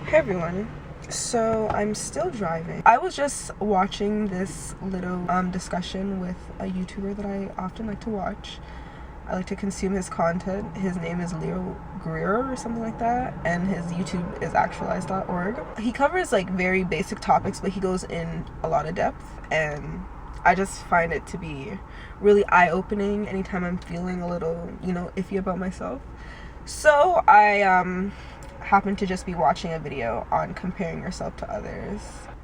Hey everyone. So I'm still driving. I was just watching this little discussion with a YouTuber that I often like to watch. I like to consume his content. His name is Leo Greer or something like that, and his YouTube is actualize.org. He covers like very basic topics, but he goes in a lot of depth, and I just find it to be really eye-opening anytime I'm feeling a little, iffy about myself. So I happen to just be watching a video on comparing yourself to others.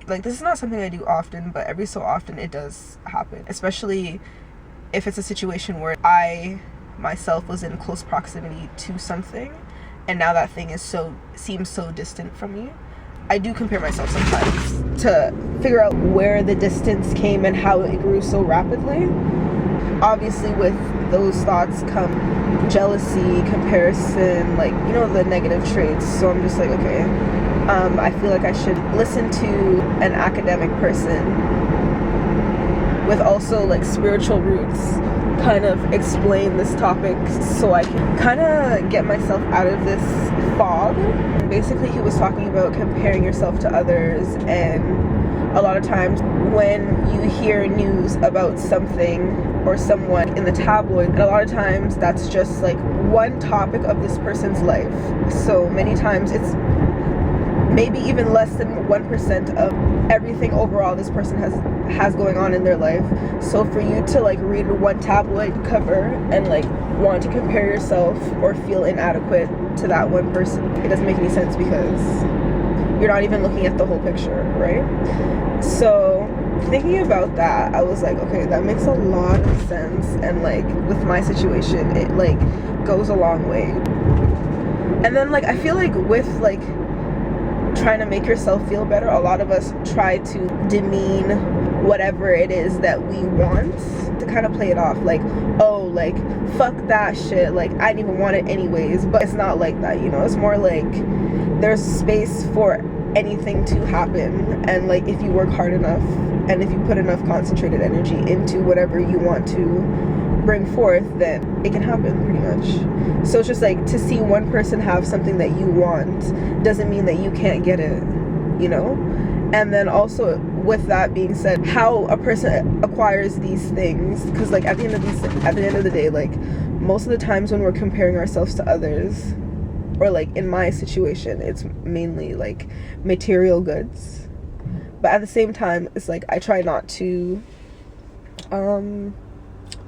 Like, this is not something I do often, but every so often it does happen, especially if it's a situation where I myself was in close proximity to something and now that thing seems so distant from me. I do compare myself sometimes to figure out where the distance came and how it grew so rapidly. Obviously with those thoughts come jealousy, comparison, like, the negative traits. So I'm just like, okay, I feel like I should listen to an academic person with also like spiritual roots kind of explain this topic so I can kind of get myself out of this fog. Basically, he was talking about comparing yourself to others, and a lot of times when you hear news about something or someone in the tabloid, and a lot of times that's just like one topic of this person's life. So many times it's maybe even less than 1% of everything overall this person has going on in their life. So for you to like read one tabloid cover and like want to compare yourself or feel inadequate to that one person, it doesn't make any sense because you're not even looking at the whole picture, right? So thinking about that, I was like, okay, that makes a lot of sense, and like with my situation it like goes a long way. And then like I feel like with like trying to make yourself feel better, a lot of us try to demean whatever it is that we want, to kind of play it off like, oh, like fuck that shit, like I didn't even want it anyways. But it's not like that, it's more like there's space for anything to happen, and like if you work hard enough and if you put enough concentrated energy into whatever you want to bring forth, then it can happen pretty much. So it's just like, to see one person have something that you want doesn't mean that you can't get it, And then also with that being said, how a person acquires these things, because like at the end of the day, like most of the times when we're comparing ourselves to others, or like in my situation, it's mainly like material goods. But at the same time, it's like I try not to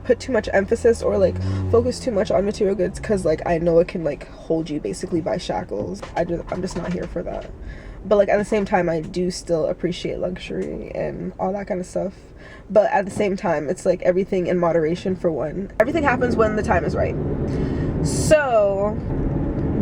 put too much emphasis or like focus too much on material goods, because like I know it can like hold you basically by shackles. I'm just not here for that. But like at the same time, I do still appreciate luxury and all that kind of stuff. But at the same time, it's like everything in moderation. For one, everything happens when the time is right. So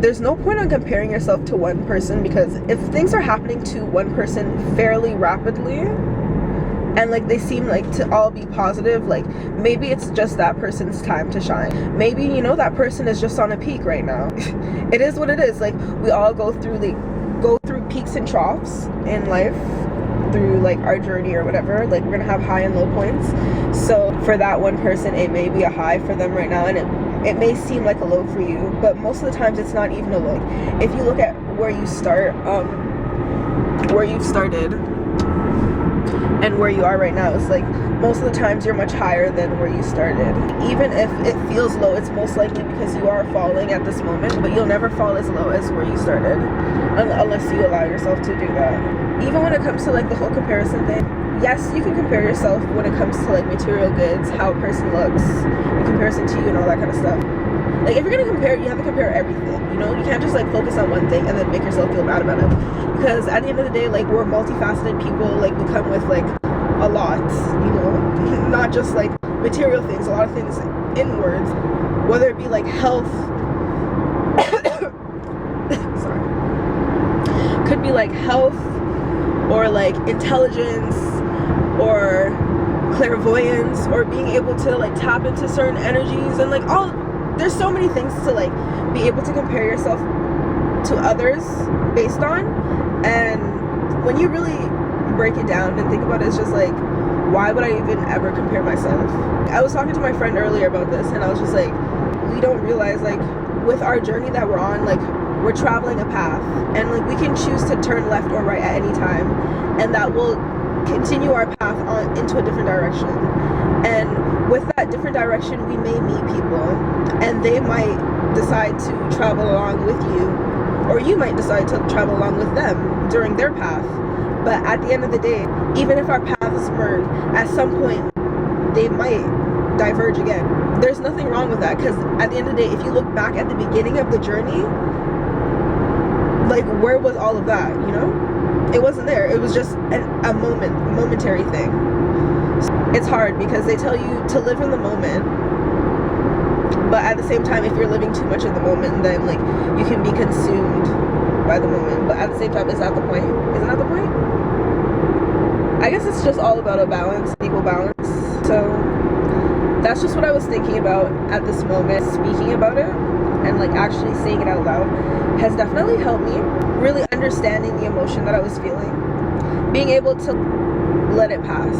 there's no point on comparing yourself to one person, because if things are happening to one person fairly rapidly and like they seem like to all be positive, like maybe it's just that person's time to shine. Maybe that person is just on a peak right now. It is what it is. Like we all go through peaks and troughs in life through like our journey or whatever. Like we're gonna have high and low points. So for that one person, it may be a high for them right now, and it may seem like a low for you, but most of the times it's not even a low. If you look at where you start, where you've started and where you are right now, it's like most of the times you're much higher than where you started. Even if it feels low, it's most likely because you are falling at this moment, but you'll never fall as low as where you started unless you allow yourself to do that. Even when it comes to like the whole comparison thing, yes, you can compare yourself when it comes to like material goods, how a person looks in comparison to you and all that kind of stuff. Like if you're gonna compare, you have to compare everything, you can't just like focus on one thing and then make yourself feel bad about it, because at the end of the day, like we're multifaceted people. Like we come with like a lot, not just like material things, a lot of things inwards, whether it be like health sorry, could be like health or like intelligence or clairvoyance or being able to like tap into certain energies, and like there's so many things to like be able to compare yourself to others based on. And when you really break it down and think about it, it's just like, why would I even ever compare myself? I was talking to my friend earlier about this, and I was just like, we don't realize like with our journey that we're on, like we're traveling a path, and like we can choose to turn left or right at any time, and that will continue our path on into a different direction. And with that different direction, we may meet people, and they might decide to travel along with you, or you might decide to travel along with them during their path. But at the end of the day, even if our paths merge, at some point they might diverge again. There's nothing wrong with that, because at the end of the day, if you look back at the beginning of the journey, like, where was all of that, you know? It wasn't there. It was just a momentary thing. It's hard because they tell you to live in the moment, but at the same time, if you're living too much in the moment, then like you can be consumed by the moment. But at the same time, is that the point? Isn't that the point? I guess it's just all about a balance, equal balance. So that's just what I was thinking about at this moment. Speaking about it and like actually saying it out loud has definitely helped me really understanding the emotion that I was feeling, being able to let it pass.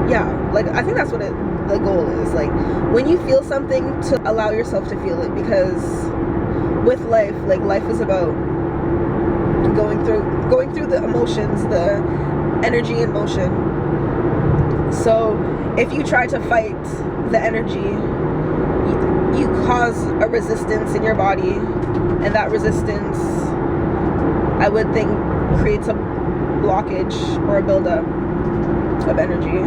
Yeah, like I think that's what the goal is. Like when you feel something, to allow yourself to feel it, because with life, like life is about going through the emotions, the energy in motion. So if you try to fight the energy, you cause a resistance in your body, and that resistance, I would think, creates a blockage or a buildup of energy.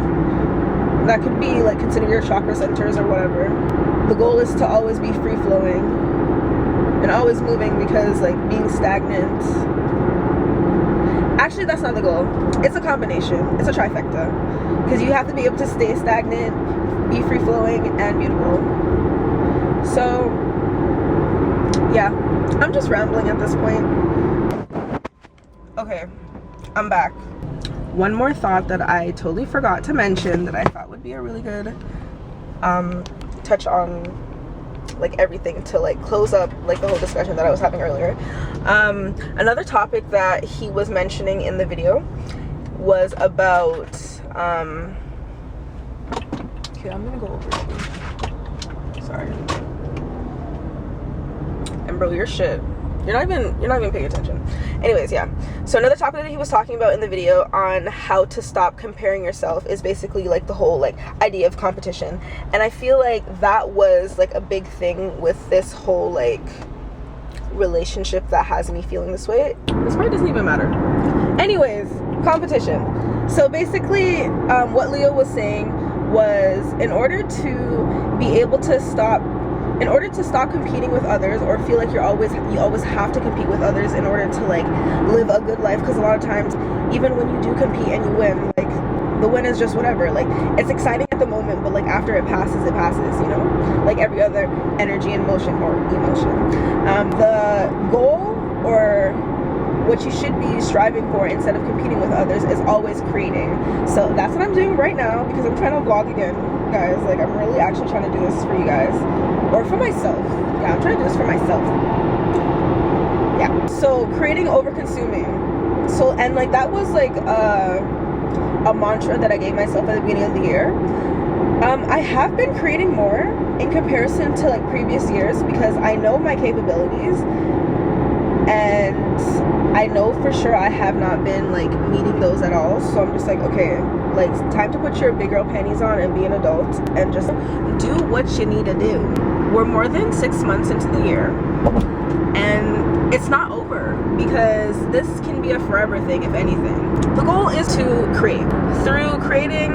That could be like consider your chakra centers or whatever. The goal is to always be free flowing and always moving, because like being stagnant, actually that's not the goal. It's a combination. It's a trifecta, because you have to be able to stay stagnant, be free flowing, and mutable. So yeah, I'm just rambling at this point. Okay, I'm back. One more thought that I totally forgot to mention that I thought would be a really good touch on like everything to like close up like the whole discussion that I was having earlier. Another topic that he was mentioning in the video was about okay, I'm gonna go over it. Sorry. And bro, your shit, you're not even paying attention. Anyways, yeah, so another topic that he was talking about in the video on how to stop comparing yourself is basically like the whole like idea of competition. And I feel like that was like a big thing with this whole like relationship that has me feeling this way. This part doesn't even matter. Anyways, competition. So basically what Leo was saying was, in order to stop competing with others, or feel like you always have to compete with others in order to like live a good life, because a lot of times even when you do compete and you win, like the win is just whatever, like it's exciting at the moment, but like after it passes, you know, like every other energy and motion or emotion. The goal, or what you should be striving for instead of competing with others, is always creating. So that's what I'm doing right now, because I'm trying to vlog again, guys. Like I'm really actually trying to do this for you guys, or for myself. Yeah, I'm trying to do this for myself. Yeah, so creating over consuming. So, and like that was like a mantra that I gave myself at the beginning of the year. I have been creating more in comparison to like previous years, because I know my capabilities, and I know for sure I have not been like meeting those at all. So I'm just like, okay, like time to put your big girl panties on and be an adult and just do what you need to do. We're more than 6 months into the year, and it's not over, because this can be a forever thing, if anything. The goal is to create. Through creating,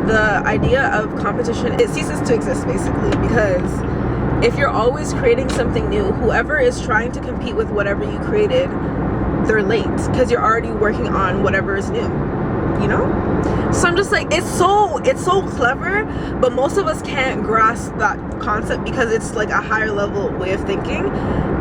the idea of competition, it ceases to exist basically, because if you're always creating something new, whoever is trying to compete with whatever you created, they're late, because you're already working on whatever is new, you know? So I'm just like, it's so clever, but most of us can't grasp that concept, because it's like a higher level way of thinking,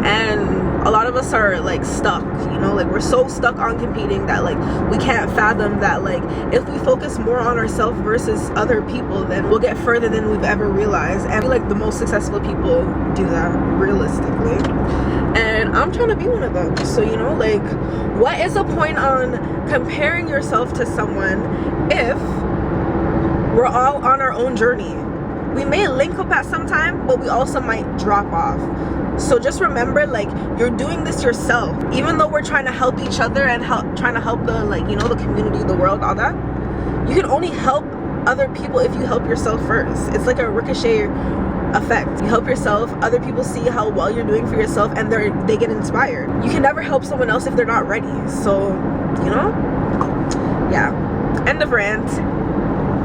and a lot of us are like stuck, you know, like we're so stuck on competing that like we can't fathom that like if we focus more on ourselves versus other people, then we'll get further than we've ever realized. And I feel like the most successful people do that realistically, and I'm trying to be one of them. So, you know, like what is the point on comparing yourself to someone if we're all on our own journey? we may link up at some time, but we also might drop off. So just remember, like, you're doing this yourself. Even though we're trying to help each other and trying to help the, like, you know, the community, the world, all that, you can only help other people if you help yourself first. It's like a ricochet effect. You help yourself, other people see how well you're doing for yourself, and they get inspired. You can never help someone else if they're not ready. So, you know, yeah, end of rant.